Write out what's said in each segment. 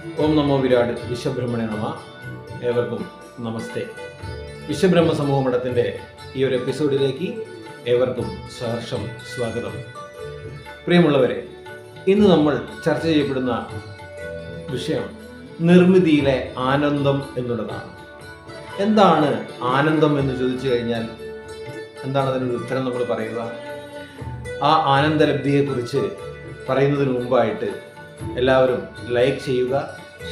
ഓം നമോ വിരാട് വിശ്വബ്രഹ്മണേ നമ. ഏവർക്കും നമസ്തേ. വിശ്വബ്രഹ്മ സമൂഹ മഠത്തിൻ്റെ ഈ ഒരു എപ്പിസോഡിലേക്ക് ഏവർക്കും സഹർഷം സ്വാഗതം. പ്രിയമുള്ളവരെ, ഇന്ന് നമ്മൾ ചർച്ച ചെയ്യപ്പെടുന്ന വിഷയം നിർമ്മിതിയിലെ ആനന്ദം എന്നുള്ളതാണ്. എന്താണ് ആനന്ദം എന്ന് ചോദിച്ചു കഴിഞ്ഞാൽ എന്താണ് അതിനൊരു ഉത്തരം നമ്മൾ പറയുക? ആ ആനന്ദലബ്ധിയെക്കുറിച്ച് പറയുന്നതിന് മുമ്പായിട്ട് എല്ലാവരും ലൈക്ക് ചെയ്യുക,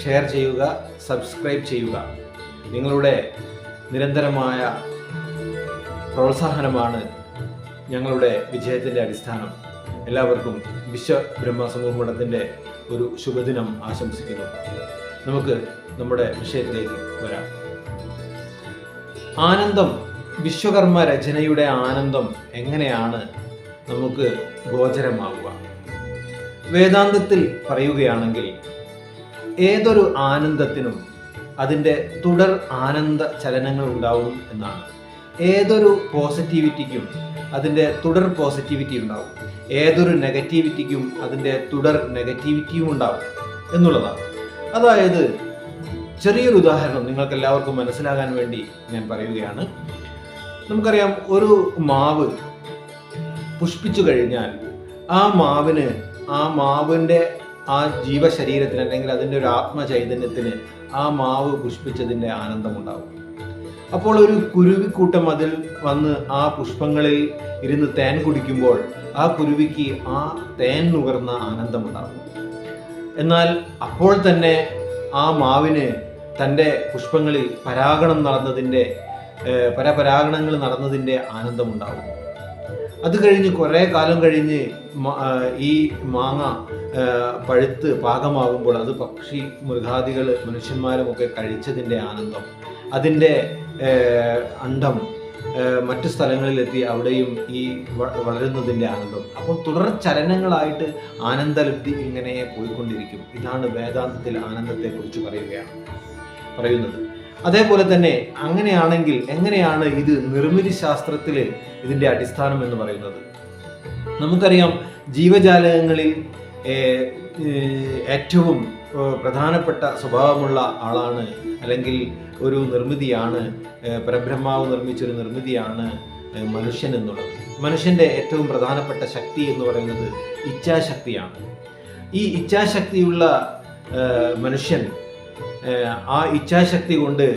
ഷെയർ ചെയ്യുക, സബ്സ്ക്രൈബ് ചെയ്യുക. നിങ്ങളുടെ നിരന്തരമായ പ്രോത്സാഹനമാണ് ഞങ്ങളുടെ വിജയത്തിൻ്റെ അടിസ്ഥാനം. എല്ലാവർക്കും വിശ്വബ്രഹ്മ സമൂഹ മഠത്തിൻ്റെ ഒരു ശുഭദിനം ആശംസിക്കുന്നു. നമുക്ക് നമ്മുടെ വിഷയത്തിലേക്ക് വരാം. ആനന്ദം, വിശ്വകർമ്മ രചനയുടെ ആനന്ദം എങ്ങനെയാണ് നമുക്ക് ഗോചരമാവുക? വേദാന്തത്തിൽ പറയുകയാണെങ്കിൽ ഏതൊരു ആനന്ദത്തിനും അതിൻ്റെ തുടർ ആനന്ദ ചലനങ്ങൾ ഉണ്ടാവും എന്നാണ്. ഏതൊരു പോസിറ്റിവിറ്റിക്കും അതിൻ്റെ തുടർ പോസിറ്റിവിറ്റി ഉണ്ടാവും, ഏതൊരു നെഗറ്റിവിറ്റിക്കും അതിൻ്റെ തുടർ നെഗറ്റിവിറ്റിയും ഉണ്ടാവും എന്നുള്ളതാണ്. അതായത് ചെറിയൊരു ഉദാഹരണം നിങ്ങൾക്ക് എല്ലാവർക്കും മനസ്സിലാകാൻ വേണ്ടി ഞാൻ പറയുകയാണ്. നമുക്കറിയാം, ഒരു മാവ് പുഷ്പിച്ചു കഴിഞ്ഞാൽ ആ മാവിൻ്റെ ആ ജീവശരീരത്തിന് അല്ലെങ്കിൽ അതിൻ്റെ ഒരു ആത്മചൈതന്യത്തിന് ആ മാവ് പുഷ്പിച്ചതിൻ്റെ ആനന്ദമുണ്ടാവും. അപ്പോൾ ഒരു കുരുവിക്കൂട്ടം അതിൽ വന്ന് ആ പുഷ്പങ്ങളിൽ ഇരുന്ന് തേൻ കുടിക്കുമ്പോൾ ആ കുരുവിക്ക് ആ തേൻ നുകർന്ന ആനന്ദമുണ്ടാവും. എന്നാൽ അപ്പോൾ തന്നെ ആ മാവിന് തൻ്റെ പുഷ്പങ്ങളിൽ പരപരാഗണങ്ങൾ നടന്നതിൻ്റെ ആനന്ദമുണ്ടാവും. അത് കഴിഞ്ഞ് കുറേ കാലം കഴിഞ്ഞ് ഈ മാങ്ങ പഴുത്ത് പാകമാകുമ്പോൾ അത് പക്ഷി മൃഗാദികൾ മനുഷ്യന്മാരുമൊക്കെ കഴിച്ചതിൻ്റെ ആനന്ദം, അതിൻ്റെ അണ്ഡം മറ്റു സ്ഥലങ്ങളിലെത്തി അവിടെയും ഈ വളരുന്നതിൻ്റെ ആനന്ദം. അപ്പോൾ തുടർ ചലനങ്ങളായിട്ട് ആനന്ദലബ്ധി ഇങ്ങനെ പോയിക്കൊണ്ടിരിക്കും. ഇതാണ് വേദാന്തത്തിൽ ആനന്ദത്തെക്കുറിച്ച് പറയുന്നത്. അതേപോലെ തന്നെ അങ്ങനെയാണെങ്കിൽ എങ്ങനെയാണ് ഇത് നിർമ്മിതി ശാസ്ത്രത്തിൽ ഇതിൻ്റെ അടിസ്ഥാനം എന്ന് പറയുന്നത്? നമുക്കറിയാം, ജീവജാലകങ്ങളിൽ ഏറ്റവും പ്രധാനപ്പെട്ട സ്വഭാവമുള്ള ആളാണ്, അല്ലെങ്കിൽ ഒരു നിർമ്മിതിയാണ്, പരബ്രഹ്മാവ് നിർമ്മിച്ചൊരു നിർമ്മിതിയാണ് മനുഷ്യൻ എന്നുള്ളത്. മനുഷ്യൻ്റെ ഏറ്റവും പ്രധാനപ്പെട്ട ശക്തി എന്ന് പറയുന്നത് ഇച്ഛാശക്തിയാണ്. ഈ ഇച്ഛാശക്തിയുള്ള മനുഷ്യൻ ആ ഇച്ഛാശക്തി കൊണ്ട്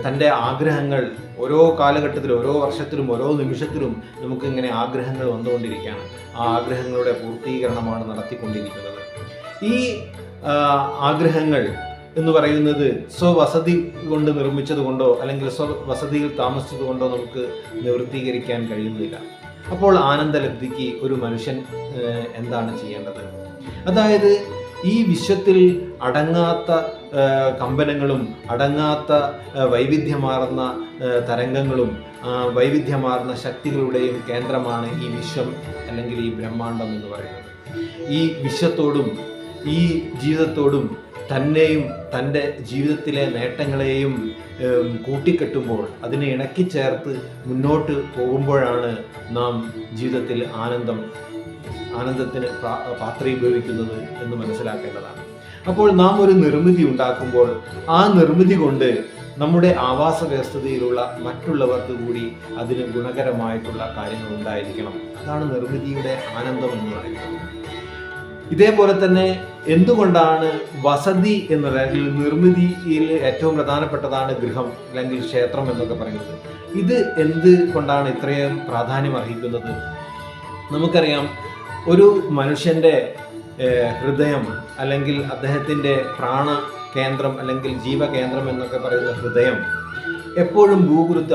തൻ്റെ ആഗ്രഹങ്ങൾ ഓരോ കാലഘട്ടത്തിലും, ഓരോ വർഷത്തിലും, ഓരോ നിമിഷത്തിലും നമുക്കിങ്ങനെ ആഗ്രഹങ്ങൾ വന്നുകൊണ്ടിരിക്കുകയാണ്. ആ ആഗ്രഹങ്ങളുടെ പൂർത്തീകരണമാണ് നടത്തിക്കൊണ്ടിരിക്കുന്നത്. ഈ ആഗ്രഹങ്ങൾ എന്ന് പറയുന്നത് സ്വവസതി കൊണ്ട് നിർമ്മിച്ചത് കൊണ്ടോ അല്ലെങ്കിൽ സ്വവസതിയിൽ താമസിച്ചത് കൊണ്ടോ നമുക്ക് നിവൃത്തീകരിക്കാൻ കഴിയുന്നില്ല. അപ്പോൾ ആനന്ദലബ്ധിക്ക് ഒരു മനുഷ്യൻ എന്താണ് ചെയ്യേണ്ടത്? അതായത് ഈ വിശ്വത്തിൽ അടങ്ങാത്ത കമ്പനങ്ങളും അടങ്ങാത്ത വൈവിധ്യമാർന്ന തരംഗങ്ങളും വൈവിധ്യമാർന്ന ശക്തികളുടെയും കേന്ദ്രമാണ് ഈ വിശ്വം അല്ലെങ്കിൽ ഈ ബ്രഹ്മാണ്ടം എന്ന് പറയുന്നത്. ഈ വിശ്വത്തോടും ഈ ജീവിതത്തോടും തന്നെയും തൻ്റെ ജീവിതത്തിലെ നേട്ടങ്ങളെയും കൂട്ടിക്കെട്ടുമ്പോൾ അതിനെ ഇണക്കിച്ചേർത്ത് മുന്നോട്ട് പോകുമ്പോഴാണ് നാം ജീവിതത്തിൽ ആനന്ദത്തിന് പാത്രീഭവിക്കുന്നത് എന്ന് മനസ്സിലാക്കേണ്ടതാണ്. അപ്പോൾ നാം ഒരു നിർമ്മിതി ഉണ്ടാക്കുമ്പോൾ ആ നിർമ്മിതി കൊണ്ട് നമ്മുടെ ആവാസ വ്യവസ്ഥതയിലുള്ള മറ്റുള്ളവർക്ക് കൂടി അതിന് ഗുണകരമായിട്ടുള്ള കാര്യങ്ങൾ ഉണ്ടായിരിക്കണം. അതാണ് നിർമ്മിതിയുടെ ആനന്ദം എന്ന് പറയുന്നത്. ഇതേപോലെ തന്നെ എന്തുകൊണ്ടാണ് വസതി എന്ന് പറയുന്നത്, നിർമ്മിതിയിൽ ഏറ്റവും പ്രധാനപ്പെട്ടതാണ് ഗൃഹം അല്ലെങ്കിൽ ക്ഷേത്രം എന്നൊക്കെ പറയുന്നത്. ഇത് എന്ത് കൊണ്ടാണ് ഇത്രയും പ്രാധാന്യം അർഹിക്കുന്നത്? നമുക്കറിയാം, ഒരു മനുഷ്യൻ്റെ ഹൃദയം അല്ലെങ്കിൽ അദ്ദേഹത്തിൻ്റെ പ്രാണകേന്ദ്രം അല്ലെങ്കിൽ ജീവകേന്ദ്രം എന്നൊക്കെ പറയുന്ന ഹൃദയം എപ്പോഴും ഭൂഗുരുത്വ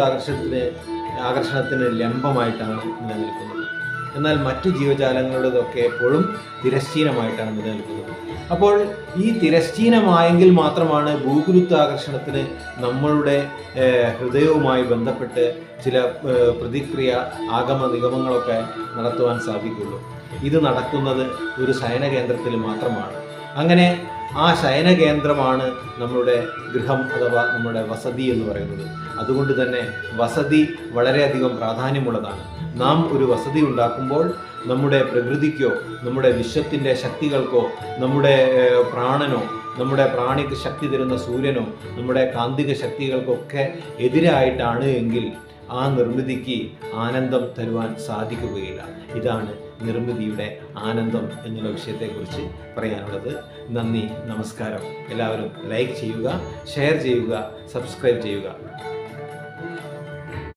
ആകർഷണത്തിന് ലംബമായിട്ടാണ് നിലനിൽക്കുന്നത്. എന്നാൽ മറ്റു ജീവജാലങ്ങളുടേതൊക്കെ എപ്പോഴും തിരശ്ചീനമായിട്ടാണ് നിലനിൽക്കുന്നത്. അപ്പോൾ ഈ തിരശ്ചീനമായെങ്കിൽ മാത്രമാണ് ഭൂഗുരുത്വാകർഷണത്തിന് നമ്മളുടെ ഹൃദയവുമായി ബന്ധപ്പെട്ട് ചില പ്രതിക്രിയ ആഗമ നിഗമങ്ങളൊക്കെ നടത്തുവാൻ സാധിക്കുള്ളൂ. ഇത് നടക്കുന്നത് ഒരു ശയനകേന്ദ്രത്തിൽ മാത്രമാണ്. അങ്ങനെ ആ ശയനകേന്ദ്രമാണ് നമ്മുടെ ഗൃഹം അഥവാ നമ്മുടെ വസതി എന്ന് പറയുന്നത്. അതുകൊണ്ട് തന്നെ വസതി വളരെയധികം പ്രാധാന്യമുള്ളതാണ്. നാം ഒരു വസതി ഉണ്ടാക്കുമ്പോൾ നമ്മുടെ പ്രകൃതിക്കോ നമ്മുടെ വിശ്വത്തിൻ്റെ ശക്തികൾക്കോ നമ്മുടെ പ്രാണനോ നമ്മുടെ പ്രാണിക്ക് ശക്തി തരുന്ന സൂര്യനോ നമ്മുടെ കാന്തിക ശക്തികൾക്കൊക്കെ എതിരായിട്ടാണ് എങ്കിൽ ആ നിർമ്മിതിക്ക് ആനന്ദം തരുവാൻ സാധിക്കുകയില്ല. ഇതാണ് നിർമ്മിതിയുടെ ആനന്ദം എന്നുള്ള വിഷയത്തെക്കുറിച്ച് പറയാനുള്ളത്. നന്ദി, നമസ്കാരം. എല്ലാവരും ലൈക്ക് ചെയ്യുക, ഷെയർ ചെയ്യുക, സബ്സ്ക്രൈബ് ചെയ്യുക.